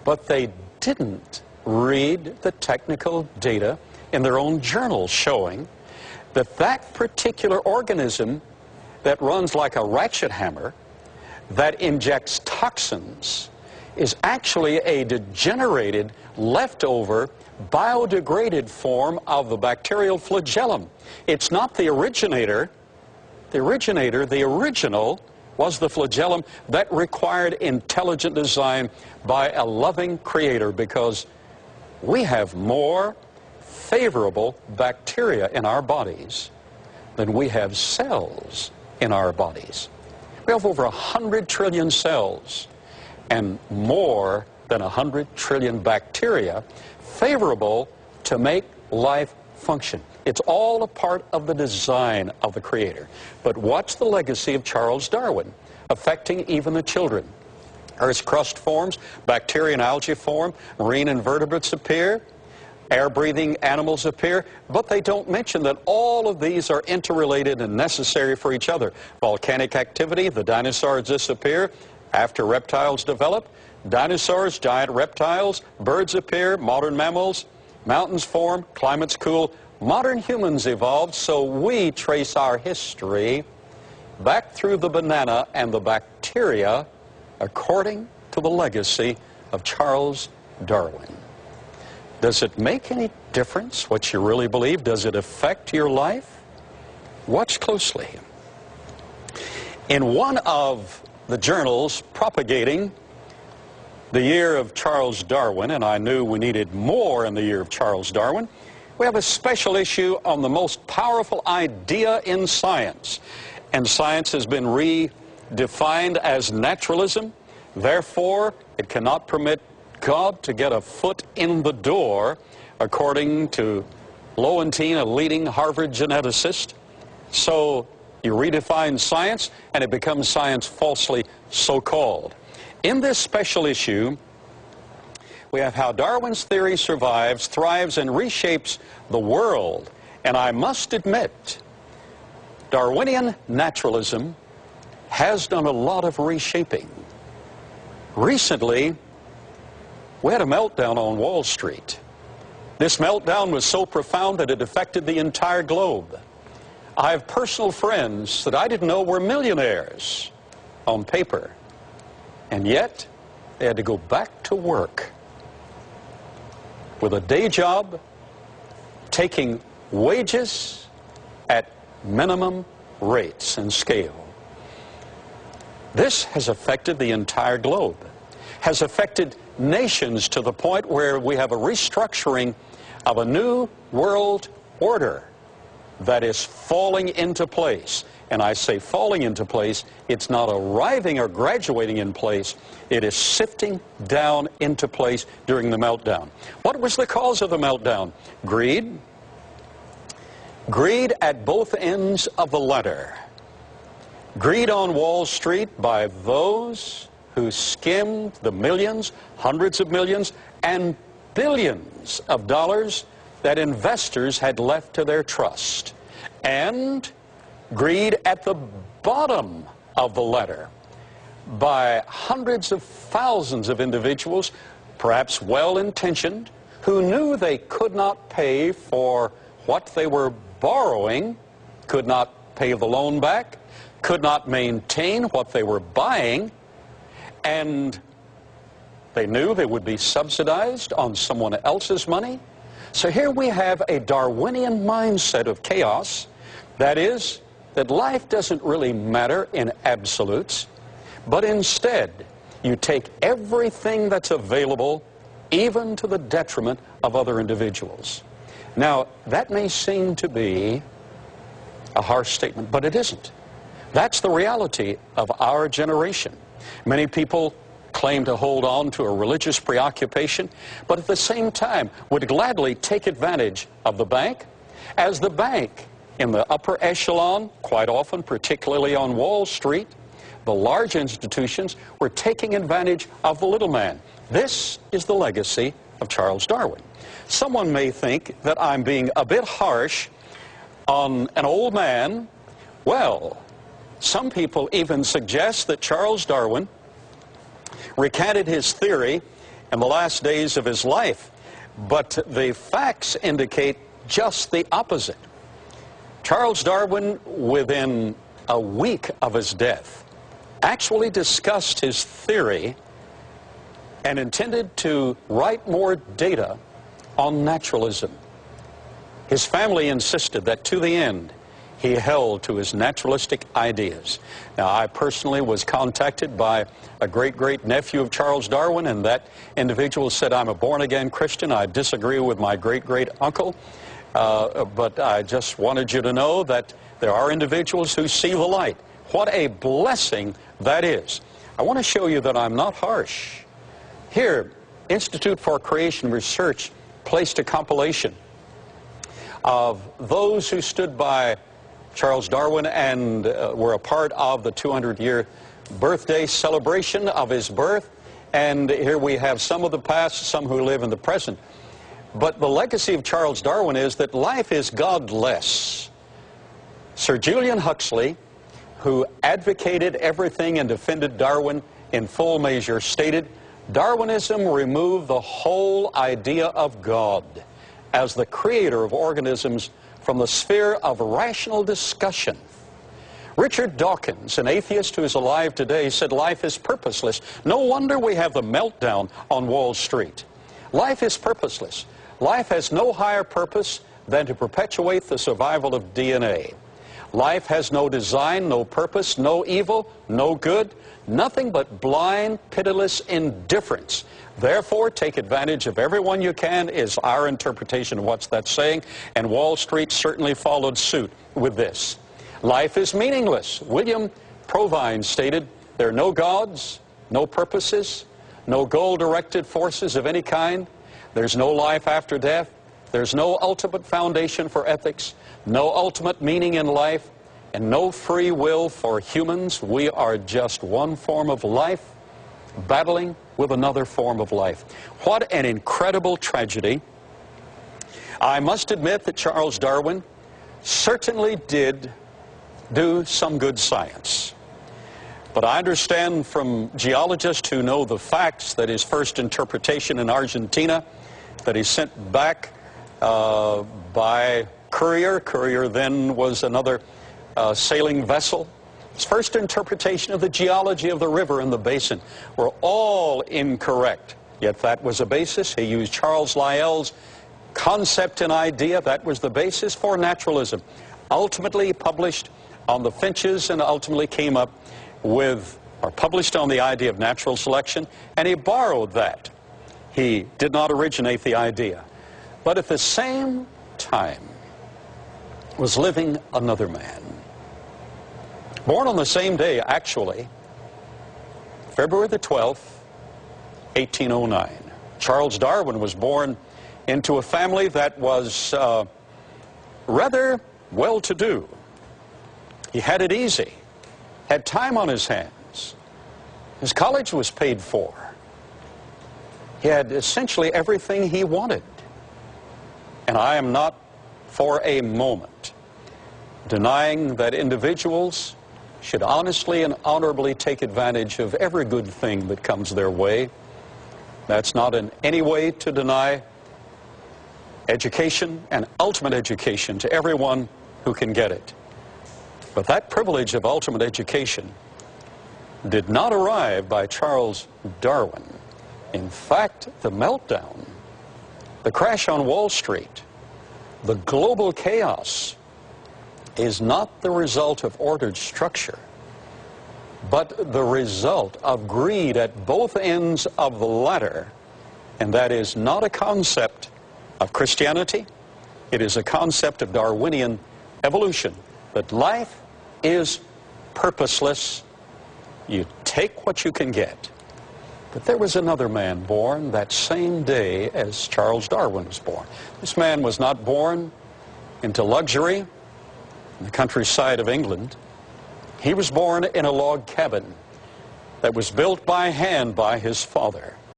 but they didn't read the technical data in their own journals showing that that particular organism that runs like a ratchet hammer, that injects toxins, is actually a degenerated, leftover, biodegraded form of the bacterial flagellum. It's not the originator. The original, was the flagellum that required intelligent design by a loving creator, because we have more favorable bacteria in our bodies than we have cells in our bodies. We have over 100 trillion cells and more than 100 trillion bacteria favorable to make life function. It's all a part of the design of the Creator. But what's the legacy of Charles Darwin, affecting even the children? Earth's crust forms, bacteria and algae form, marine invertebrates appear, air-breathing animals appear, but they don't mention that all of these are interrelated and necessary for each other. Volcanic activity, the dinosaurs disappear after reptiles develop. Dinosaurs, giant reptiles, birds appear, modern mammals, mountains form, climates cool. Modern humans evolved, so we trace our history back through the banana and the bacteria according to the legacy of Charles Darwin. Does it make any difference what you really believe? Does it affect your life? Watch closely. In one of the journals propagating the year of Charles Darwin, and I knew we needed more in the year of Charles Darwin, we have a special issue on the most powerful idea in science. And science has been redefined as naturalism. Therefore, it cannot permit God to get a foot in the door, according to Lowenstein, a leading Harvard geneticist. So you redefine science, and it becomes science falsely so-called. In this special issue, we have how Darwin's theory survives, thrives, and reshapes the world. And I must admit, Darwinian naturalism has done a lot of reshaping. Recently, we had a meltdown on Wall Street. This meltdown was so profound that it affected the entire globe. I have personal friends that I didn't know were millionaires on paper, and yet they had to go back to work with a day job, taking wages at minimum rates and scale. This has affected the entire globe, has affected nations to the point where we have a restructuring of a new world order that is falling into place. And I say falling into place, it's not arriving or graduating in place, it is sifting down into place during the meltdown. What was the cause of the meltdown? Greed. Greed at both ends of the ladder. Greed on Wall Street by those who skimmed the millions, hundreds of millions, and billions of dollars that investors had left to their trust. And greed at the bottom of the ladder by hundreds of thousands of individuals, perhaps well-intentioned, who knew they could not pay for what they were borrowing, could not pay the loan back, could not maintain what they were buying, and they knew they would be subsidized on someone else's money. So here we have a Darwinian mindset of chaos, that is, that life doesn't really matter in absolutes, but instead you take everything that's available, even to the detriment of other individuals. Now, that may seem to be a harsh statement, but it isn't. That's the reality of our generation. Many people claim to hold on to a religious preoccupation, but at the same time would gladly take advantage of the bank, as the bank in the upper echelon, quite often, particularly on Wall Street, the large institutions were taking advantage of the little man. This is the legacy of Charles Darwin. Someone may think that I'm being a bit harsh on an old man. Well, some people even suggest that Charles Darwin recanted his theory in the last days of his life. But the facts indicate just the opposite. Charles Darwin, within a week of his death, actually discussed his theory and intended to write more data on naturalism. His family insisted that to the end he held to his naturalistic ideas. Now, I personally was contacted by a great-great-nephew of Charles Darwin, and that individual said, I'm a born-again Christian. I disagree with my great-great-uncle, but I just wanted you to know that there are individuals who see the light. What a blessing that is. I want to show you that I'm not harsh. Here, Institute for Creation Research placed a compilation of those who stood by Charles Darwin and were a part of the 200-year birthday celebration of his birth. And here we have some of the past, some who live in the present. But the legacy of Charles Darwin is that life is godless. Sir Julian Huxley, who advocated everything and defended Darwin in full measure, stated, Darwinism removed the whole idea of God as the creator of organisms from the sphere of rational discussion. Richard Dawkins, an atheist who is alive today, said life is purposeless. No wonder we have the meltdown on Wall Street. Life is purposeless. Life has no higher purpose than to perpetuate the survival of DNA. Life has no design, no purpose, no evil, no good, nothing but blind, pitiless indifference. Therefore, take advantage of everyone you can is our interpretation of what that's saying, and Wall Street certainly followed suit with this. Life is meaningless. William Provine stated, there are no gods, no purposes, no goal-directed forces of any kind. There's no life after death. There's no ultimate foundation for ethics, no ultimate meaning in life, and no free will for humans. We are just one form of life battling with another form of life. What an incredible tragedy. I must admit that Charles Darwin certainly did do some good science. But I understand from geologists who know the facts that his first interpretation in Argentina, that he sent back by courier. Courier then was another sailing vessel. His first interpretation of the geology of the river and the basin were all incorrect. Yet that was a basis. He used Charles Lyell's concept and idea. That was the basis for naturalism. Ultimately published on the Finches and ultimately came up with, or published on the idea of natural selection, and he borrowed that. He did not originate the idea. But at the same time was living another man. Born on the same day, actually, February the 12th, 1809. Charles Darwin was born into a family that was rather well-to-do. He had it easy, had time on his hands. His college was paid for. He had essentially everything he wanted. And I am not for a moment denying that individuals should honestly and honorably take advantage of every good thing that comes their way. That's not in any way to deny education and ultimate education to everyone who can get it. But that privilege of ultimate education did not arrive by Charles Darwin. In fact, the meltdown, the crash on Wall Street, the global chaos is not the result of ordered structure, but the result of greed at both ends of the ladder. And that is not a concept of Christianity. It is a concept of Darwinian evolution, that life is purposeless. You take what you can get. But there was another man born that same day as Charles Darwin was born. This man was not born into luxury in the countryside of England. He was born in a log cabin that was built by hand by his father.